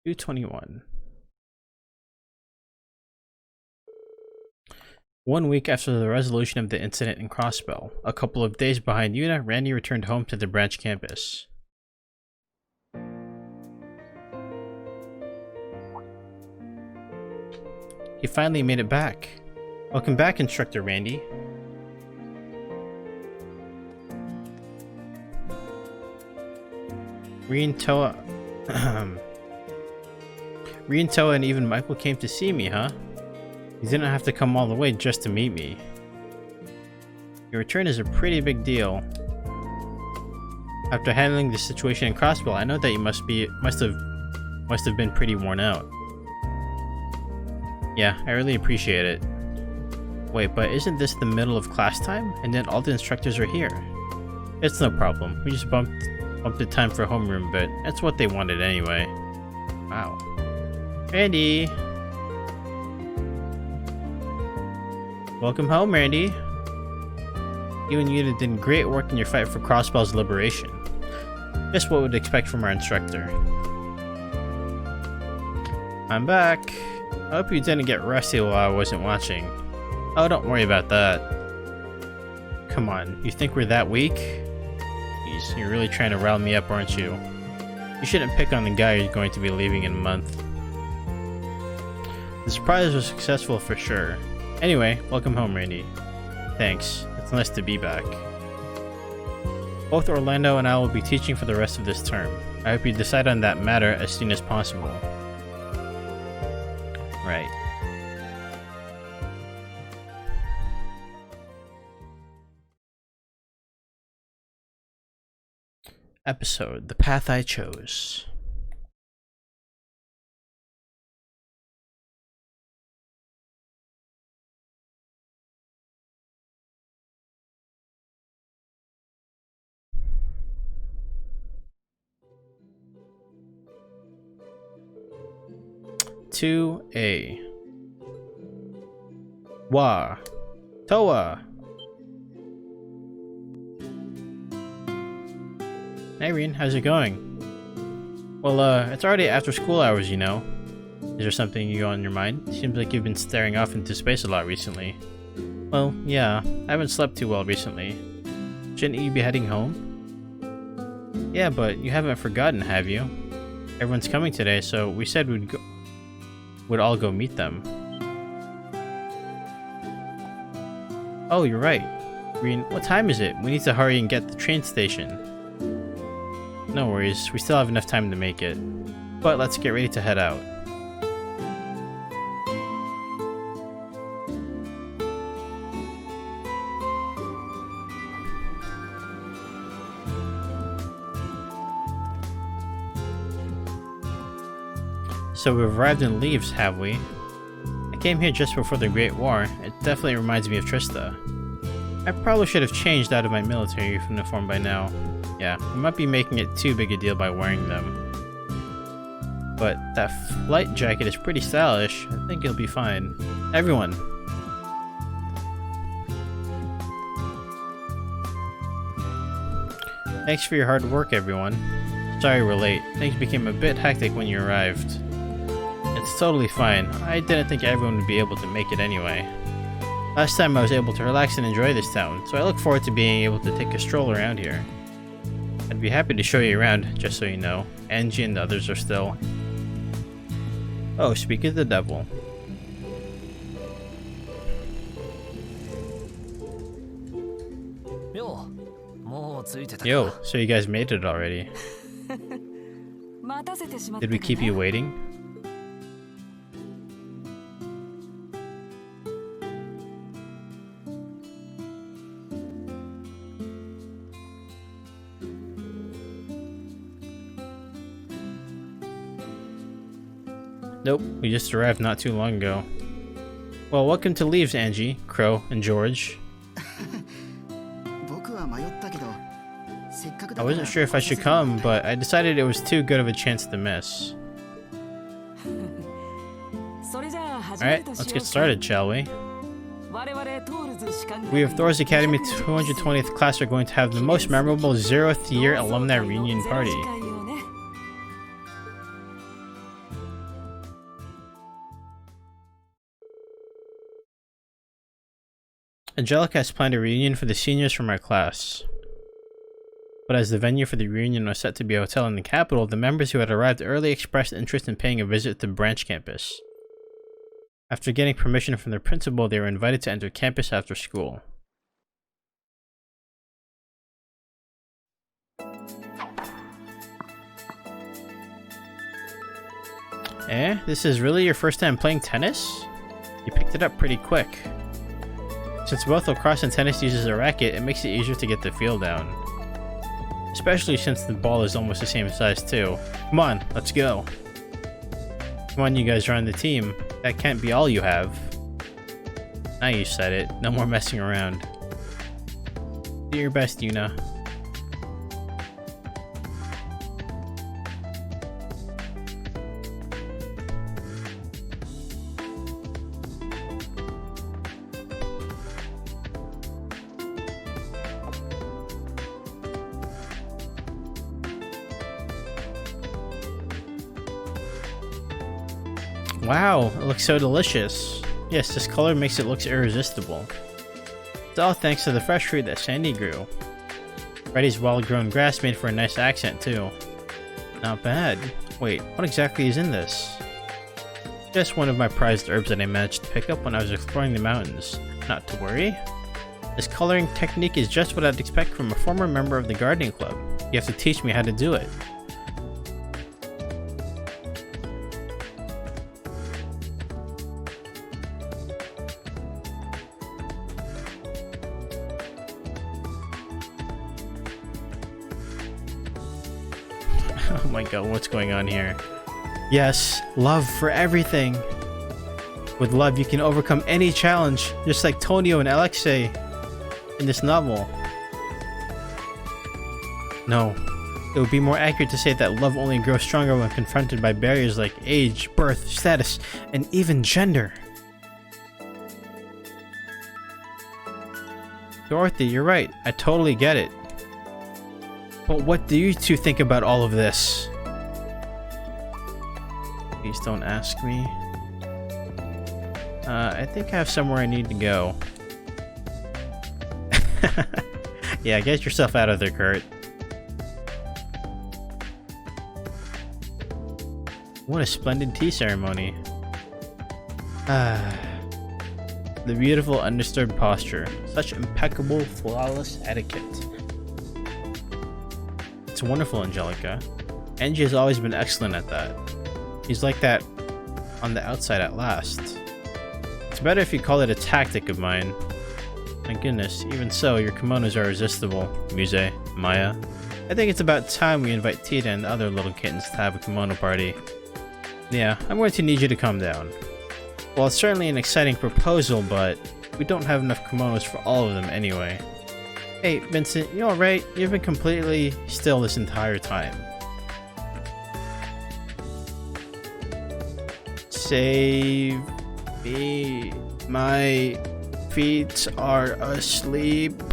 221. 1 week after the resolution of the incident in Crossbell, a couple of days behind Yuna, Randy returned home to the branch campus. He finally made it back. Welcome back, Instructor Randy. Reen, Toa, and even Michael came to see me, huh? You didn't have to come all the way just to meet me. Your return is a pretty big deal. After handling the situation in Crossbell, I know that you must have been pretty worn out. Yeah, I really appreciate it. Wait, but isn't this the middle of class time? And then all the instructors are here. It's no problem. We just bumped the time for homeroom, but that's what they wanted anyway. Wow. Randy! Welcome home, Randy. You and Yuna did great work in your fight for Crossbell's liberation. Just what we'd expect from our instructor. I'm back. I hope you didn't get rusty while I wasn't watching. Oh, don't worry about that. Come on, you think we're that weak? Jeez, you're really trying to rile me up, aren't you? You shouldn't pick on the guy who's going to be leaving in a month. The surprise was successful for sure. Anyway, welcome home, Randy. Thanks. It's nice to be back. Both Orlando and I will be teaching for the rest of this term. I hope you decide on that matter as soon as possible. Right. Episode: The Path I Chose. To A. Wa. Toa. Hey, Reen, how's it going? Well, it's already after school hours, you know. Is there something you got on your mind? Seems like you've been staring off into space a lot recently. Well, yeah, I haven't slept too well recently. Shouldn't you be heading home? Yeah, but you haven't forgotten, have you? Everyone's coming today, so we said we'd all go meet them. Oh, you're right. Reen, what time is it? We need to hurry and get to the train station. No worries, we still have enough time to make it. But let's get ready to head out. So we've arrived in Leaves, have we? I came here just before the Great War. It definitely reminds me of Trista. I probably should have changed out of my military uniform by now. Yeah, we might be making it too big a deal by wearing them. But that flight jacket is pretty stylish. I think it'll be fine. Everyone! Thanks for your hard work, everyone. Sorry we're late. Things became a bit hectic when you arrived. It's totally fine. I didn't think everyone would be able to make it anyway. Last time I was able to relax and enjoy this town, so I look forward to being able to take a stroll around here. I'd be happy to show you around, just so you know. Angie and the others are still... Oh, speak of the devil. Yo, so you guys made it already. Did we keep you waiting? Nope, we just arrived not too long ago. Well, welcome to Leaves, Angie, Crow, and George. I wasn't sure if I should come, but I decided it was too good of a chance to miss. Alright, let's get started, shall we? We of Thor's Academy 220th class are going to have the most memorable 0th year alumni reunion party. Angelica has planned a reunion for the seniors from our class. But as the venue for the reunion was set to be a hotel in the capital, the members who had arrived early expressed interest in paying a visit to branch campus. After getting permission from their principal, they were invited to enter campus after school. Eh? This is really your first time playing tennis? You picked it up pretty quick. Since both lacrosse and tennis uses a racket, it makes it easier to get the feel down. Especially since the ball is almost the same size too. Come on, let's go. Come on, you guys are on the team. That can't be all you have. Now you said it. No more messing around. Do your best, Yuna. Wow, it looks so delicious. Yes, this color makes it look irresistible. It's all thanks to the fresh fruit that Sandy grew. Reddy's wild-grown grass made for a nice accent too. Not bad. Wait, what exactly is in this? Just one of my prized herbs that I managed to pick up when I was exploring the mountains. Not to worry. This coloring technique is just what I'd expect from a former member of the gardening club. You have to teach me how to do it. Oh my god, what's going on here? Yes, love for everything. With love, you can overcome any challenge, just like Tonio and Alexei in this novel. No, it would be more accurate to say that love only grows stronger when confronted by barriers like age, birth, status, and even gender. Dorothy, you're right. I totally get it. But what do you two think about all of this? Please don't ask me. I think I have somewhere I need to go. Yeah, get yourself out of there, Kurt. What a splendid tea ceremony. The beautiful undisturbed posture. Such impeccable, flawless etiquette. It's wonderful, Angelica. Angie has always been excellent at that. He's like that on the outside at last. It's better if you call it a tactic of mine. My goodness, even so, your kimonos are irresistible, Muse, Maya. I think it's about time we invite Tita and the other little kittens to have a kimono party. Yeah, I'm going to need you to calm down. Well, it's certainly an exciting proposal, but we don't have enough kimonos for all of them anyway. Hey, Vincent, you alright? You've been completely still this entire time. Save me. My feet are asleep.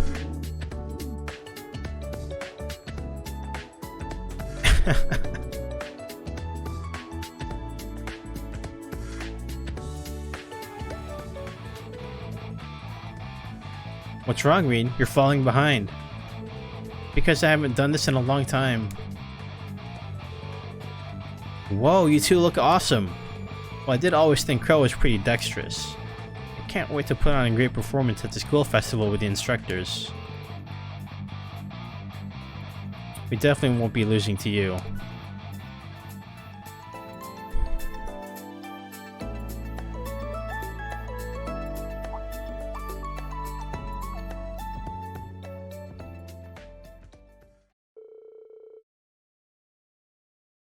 What's wrong, Reed? You're falling behind. Because I haven't done this in a long time. Whoa, you two look awesome. Well, I did always think Crow was pretty dexterous. I can't wait to put on a great performance at the school festival with the instructors. We definitely won't be losing to you.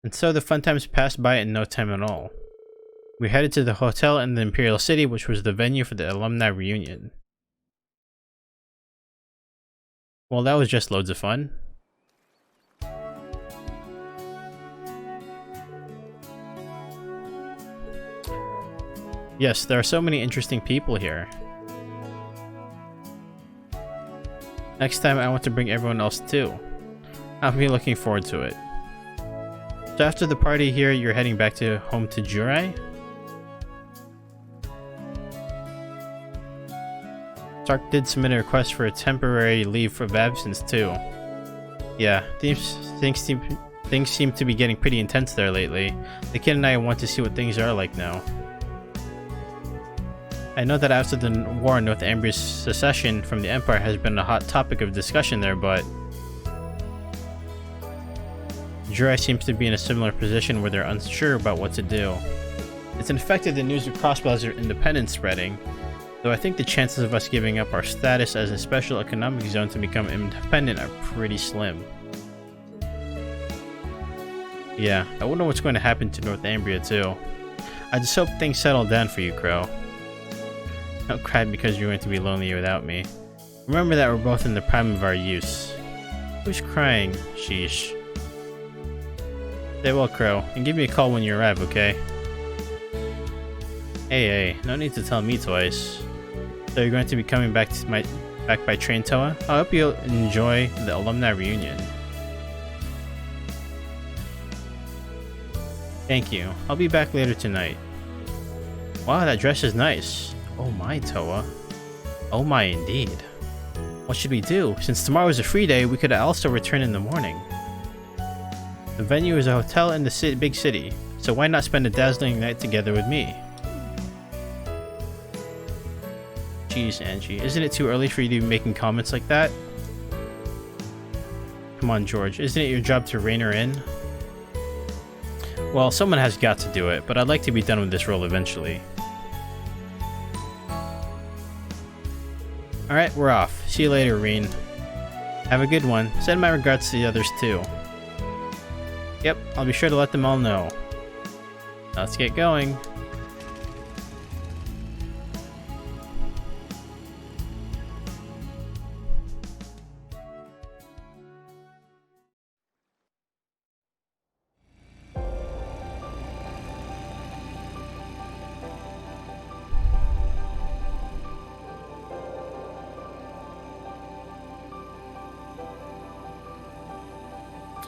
And so the fun times passed by in no time at all. We headed to the hotel in the Imperial City, which was the venue for the alumni reunion. Well, that was just loads of fun. Yes, there are so many interesting people here. Next time I want to bring everyone else too. I'll be looking forward to it. So after the party here, you're heading back to home to Jurai? Stark did submit a request for a temporary leave of absence too. Yeah, things seem to be getting pretty intense there lately. The kid and I want to see what things are like now. I know that after the war, Northumbria's secession from the Empire has been a hot topic of discussion there, but Jura seems to be in a similar position where they're unsure about what to do. It's an effect of the news of Crossbow's independence spreading, though I think the chances of us giving up our status as a special economic zone to become independent are pretty slim. Yeah, I wonder what's going to happen to Northumbria too. I just hope things settle down for you, Crow. Don't cry because you're going to be lonely without me. Remember that we're both in the prime of our youth. Who's crying? Sheesh. Stay well, Crow, and give me a call when you arrive, okay? Hey, no need to tell me twice. So you're going to be coming back by train, Toa? I hope you'll enjoy the alumni reunion. Thank you. I'll be back later tonight. Wow, that dress is nice. Oh my, Toa. Oh my, indeed. What should we do? Since tomorrow is a free day, we could also return in the morning. The venue is a hotel in the big city, so why not spend a dazzling night together with me? Jeez, Angie, isn't it too early for you to be making comments like that? Come on, George, isn't it your job to rein her in? Well, someone has got to do it, but I'd like to be done with this role eventually. Alright, we're off. See you later, Reen. Have a good one. Send my regards to the others too. Yep, I'll be sure to let them all know. Let's get going.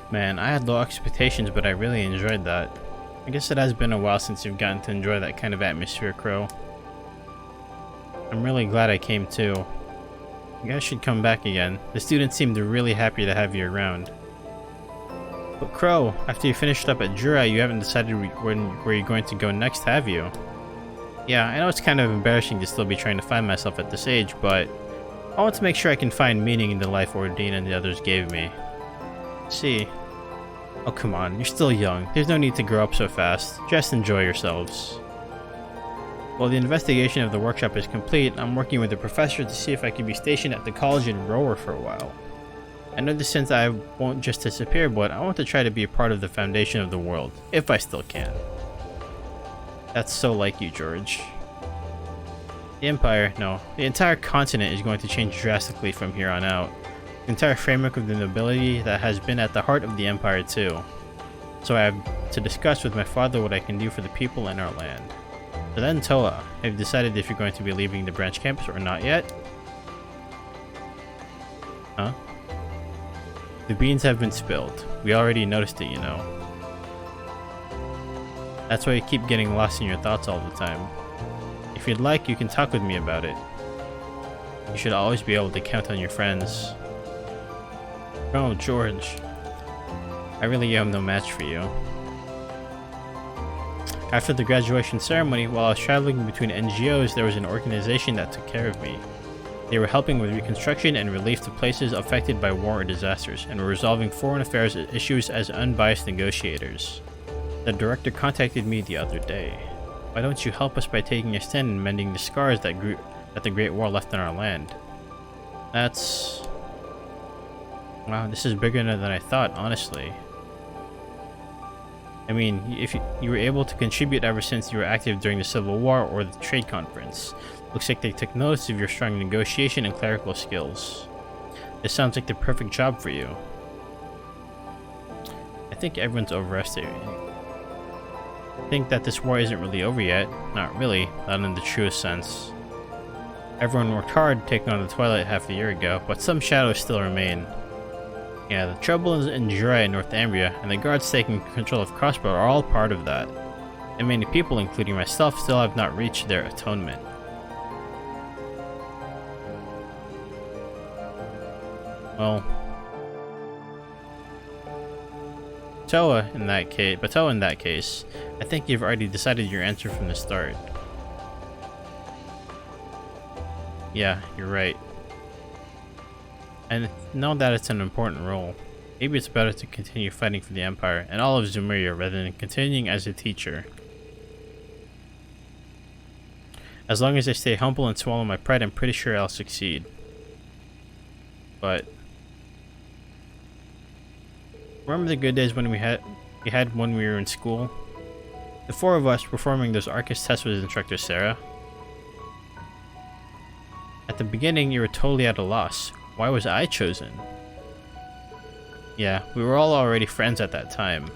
Man, I had low expectations, but I really enjoyed that. I guess it has been a while since you've gotten to enjoy that kind of atmosphere, Crow. I'm really glad I came too. You guys should come back again. The students seemed really happy to have you around. But Crow, after you finished up at Jura, you haven't decided where you're going to go next, have you? Yeah, I know it's kind of embarrassing to still be trying to find myself at this age, but I want to make sure I can find meaning in the life Ordine and the others gave me. See. Oh, come on, you're still young. There's no need to grow up so fast. Just enjoy yourselves. While the investigation of the workshop is complete, I'm working with the professor to see if I can be stationed at the college in Rower for a while. I know this since I won't just disappear, but I want to try to be a part of the foundation of the world, if I still can. That's so like you, George. The entire continent is going to change drastically from here on out. The entire framework of the nobility that has been at the heart of the Empire too. So I have to discuss with my father what I can do for the people in our land. So then, Toa, have you decided if you're going to be leaving the branch campus or not yet? Huh? The beans have been spilled. We already noticed it, you know. That's why you keep getting lost in your thoughts all the time. If you'd like, you can talk with me about it. You should always be able to count on your friends. Oh, George. I really am no match for you. After the graduation ceremony, while I was traveling between NGOs, there was an organization that took care of me. They were helping with reconstruction and relief to places affected by war or disasters, and were resolving foreign affairs issues as unbiased negotiators. The director contacted me the other day. Why don't you help us by taking a stand and mending the scars that the Great War left on our land? That's... Wow, this is bigger than I thought, honestly. I mean, if you were able to contribute ever since you were active during the Civil War or the trade conference, looks like they took notice of your strong negotiation and clerical skills. This sounds like the perfect job for you. I think everyone's overestimating. I think that this war isn't really over yet. Not really, not in the truest sense. Everyone worked hard taking on the Twilight half a year ago, but some shadows still remain. Yeah, the trouble in Jura and Northumbria, and the guards taking control of Crossbow are all part of that. And many people, including myself, still have not reached their atonement. Well, Toa in that case, I think you've already decided your answer from the start. Yeah, you're right. And know that it's an important role. Maybe it's better to continue fighting for the Empire and all of Zumeria rather than continuing as a teacher. As long as I stay humble and swallow my pride, I'm pretty sure I'll succeed. But remember the good days when we had when we were in school? The four of us performing those Arcus tests with instructor Sarah. At the beginning, you were totally at a loss. Why was I chosen? Yeah, we were all already friends at that time.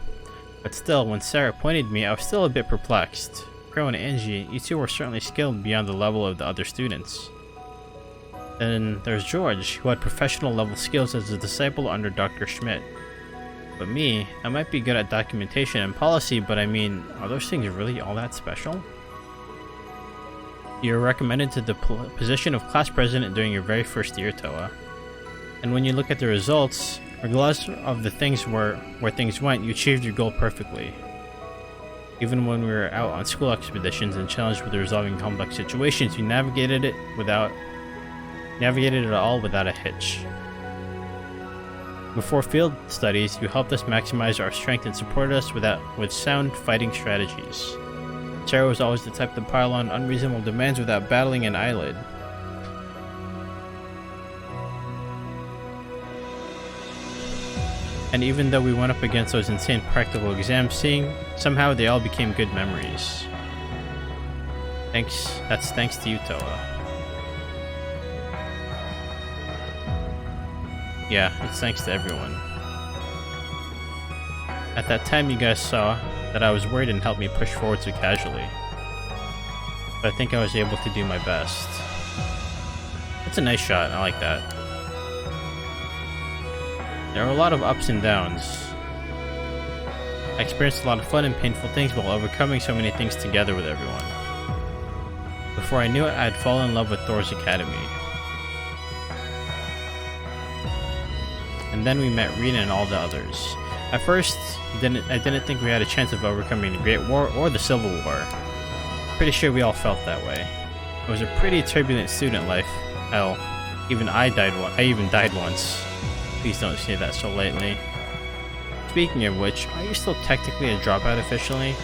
But still, when Sarah pointed me, I was still a bit perplexed. Crow and Angie, you two were certainly skilled beyond the level of the other students. Then there's George, who had professional level skills as a disciple under Dr. Schmidt. But me, I might be good at documentation and policy, but I mean, are those things really all that special? You were recommended to the position of class president during your very first year, Toa. And when you look at the results, regardless of the things where things went, you achieved your goal perfectly. Even when we were out on school expeditions and challenged with resolving complex situations, you navigated it all without a hitch. Before field studies, you helped us maximize our strength and supported us with sound fighting strategies. Sarah was always the type to pile on unreasonable demands without battling an eyelid. And even though we went up against those insane practical exams, somehow they all became good memories. That's thanks to you, Toa. Yeah, it's thanks to everyone. At that time, you guys saw that I was worried and helped me push forward so casually. But I think I was able to do my best. It's a nice shot, I like that. There were a lot of ups and downs. I experienced a lot of fun and painful things while overcoming so many things together with everyone. Before I knew it, I had fallen in love with Thor's Academy. And then we met Rena and all the others. At first, I didn't think we had a chance of overcoming the Great War or the Civil War. Pretty sure we all felt that way. It was a pretty turbulent student life. Hell, even I even died once. Please don't say that so lightly. Speaking of which, are you still technically a dropout officially?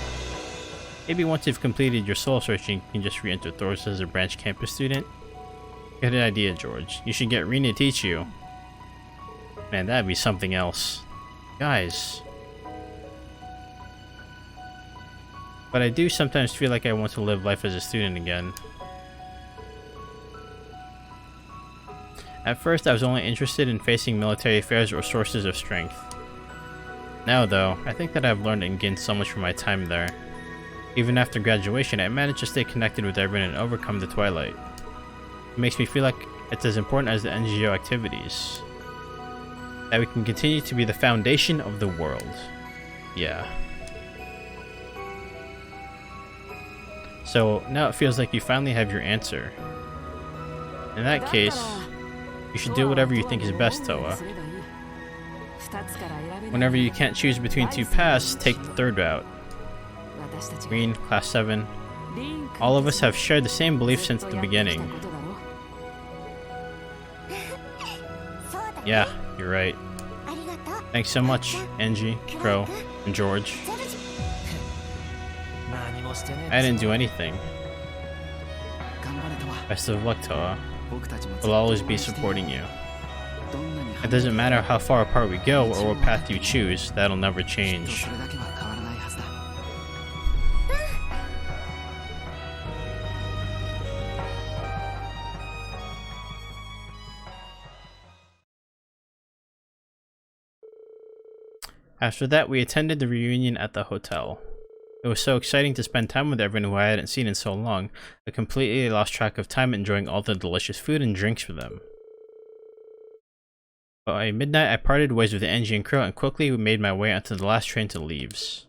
Maybe once you've completed your soul searching, you can just re-enter Thor's as a branch campus student? Good idea, George. You should get Rena to teach you. Man, that'd be something else. Guys. But I do sometimes feel like I want to live life as a student again. At first, I was only interested in facing military affairs or sources of strength. Now though, I think that I've learned and gained so much from my time there. Even after graduation, I managed to stay connected with everyone and overcome the twilight. It makes me feel like it's as important as the NGO activities. That we can continue to be the foundation of the world. Yeah. So now it feels like you finally have your answer. In that case, you should do whatever you think is best, Toa. Whenever you can't choose between two paths, take the third route. Green, Class 7. All of us have shared the same belief since the beginning. Yeah, you're right. Thanks so much, Angie, Crow, and George. I didn't do anything. Best of luck, Toa. We'll always be supporting you. It doesn't matter how far apart we go or what path you choose, that'll never change. After that, we attended the reunion at the hotel. It was so exciting to spend time with everyone who I hadn't seen in so long. I completely lost track of time enjoying all the delicious food and drinks with them. By midnight, I parted ways with Angie and Crow and quickly made my way onto the last train to Leaves.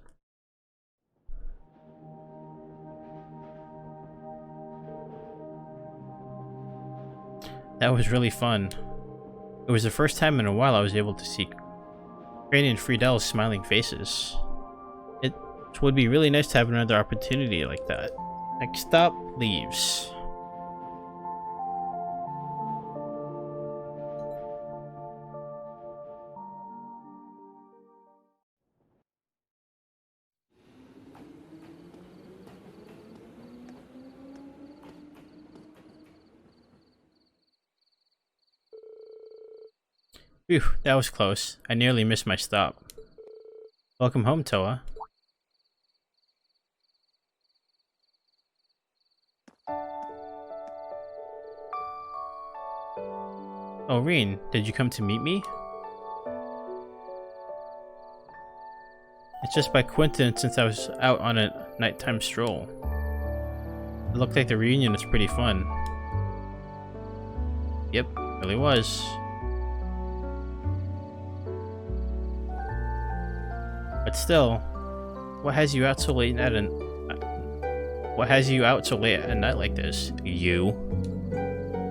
That was really fun. It was the first time in a while I was able to see Granny and Friedel's smiling faces. It would be really nice to have another opportunity like that. Next stop, leaves. Phew, that was close. I nearly missed my stop. Welcome home, Toa. Oh, Reen, did you come to meet me? It's just by coincidence since I was out on a nighttime stroll. It looked like the reunion was pretty fun. Yep, really was. But still, what has you out so late at a night like this? You?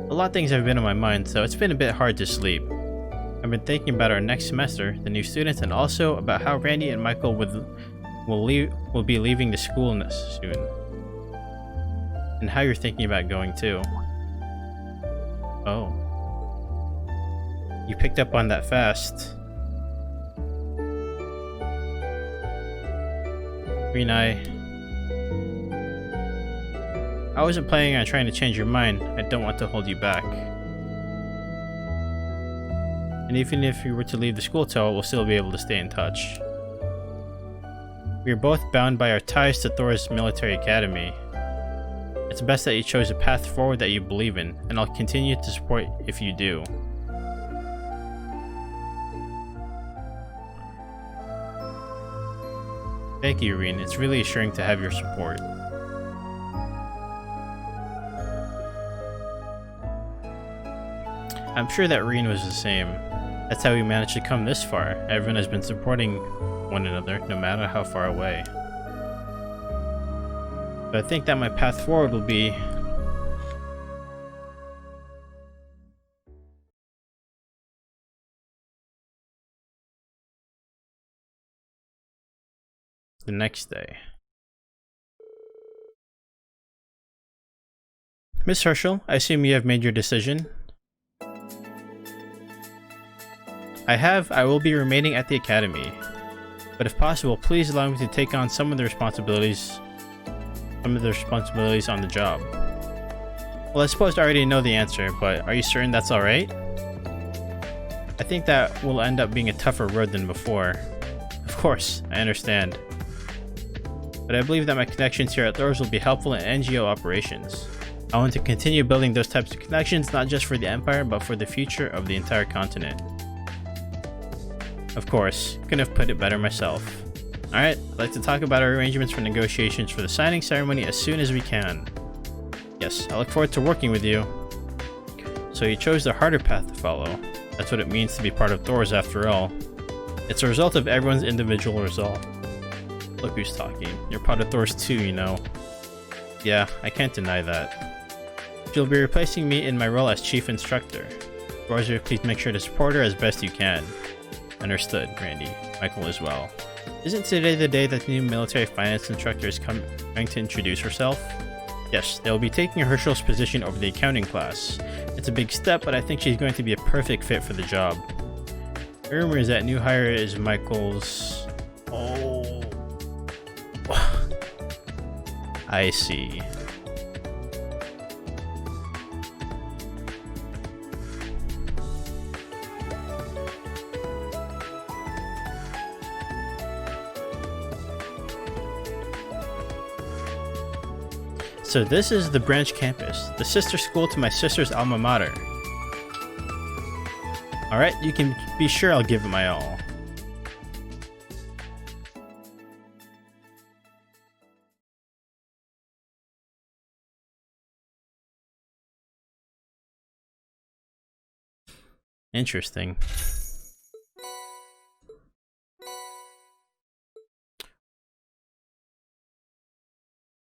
A lot of things have been on my mind, so it's been a bit hard to sleep. I've been thinking about our next semester, the new students, and also about how Randy and Michael will be leaving the school soon. And how you're thinking about going too. Oh. You picked up on that fast. Green Eye. I wasn't planning on trying to change your mind. I don't want to hold you back. And even if you were to leave the school tower, we'll still be able to stay in touch. We are both bound by our ties to Thor's military academy. It's best that you chose a path forward that you believe in, and I'll continue to support if you do. Thank you, Irene. It's really assuring to have your support. I'm sure that Irene was the same. That's how we managed to come this far. Everyone has been supporting one another, no matter how far away. But I think that my path forward will be the next day. Miss Herschel, I assume you have made your decision? I will be remaining at the academy. But if possible, please allow me to take on some of the responsibilities on the job. Well, I suppose I already know the answer, but are you certain that's alright? I think that will end up being a tougher road than before. Of course, I understand. But I believe that my connections here at Thor's will be helpful in NGO operations. I want to continue building those types of connections, not just for the Empire, but for the future of the entire continent. Of course, couldn't have put it better myself. Alright, I'd like to talk about our arrangements for negotiations for the signing ceremony as soon as we can. Yes, I look forward to working with you. So you chose the harder path to follow. That's what it means to be part of Thor's after all. It's a result of everyone's individual resolve. Look who's talking. You're part of Thor's too, you know. Yeah, I can't deny that. You'll be replacing me in my role as chief instructor. Roger, please make sure to support her as best you can. Understood, Randy. Michael as well. Isn't today the day that the new military finance instructor is going to introduce herself? Yes, they will be taking Herschel's position over the accounting class. It's a big step, but I think she's going to be a perfect fit for the job. The rumor is that new hire is Michael's... Oh... I see. So this is the branch campus, the sister school to my sister's alma mater. Alright, you can be sure I'll give it my all. Interesting.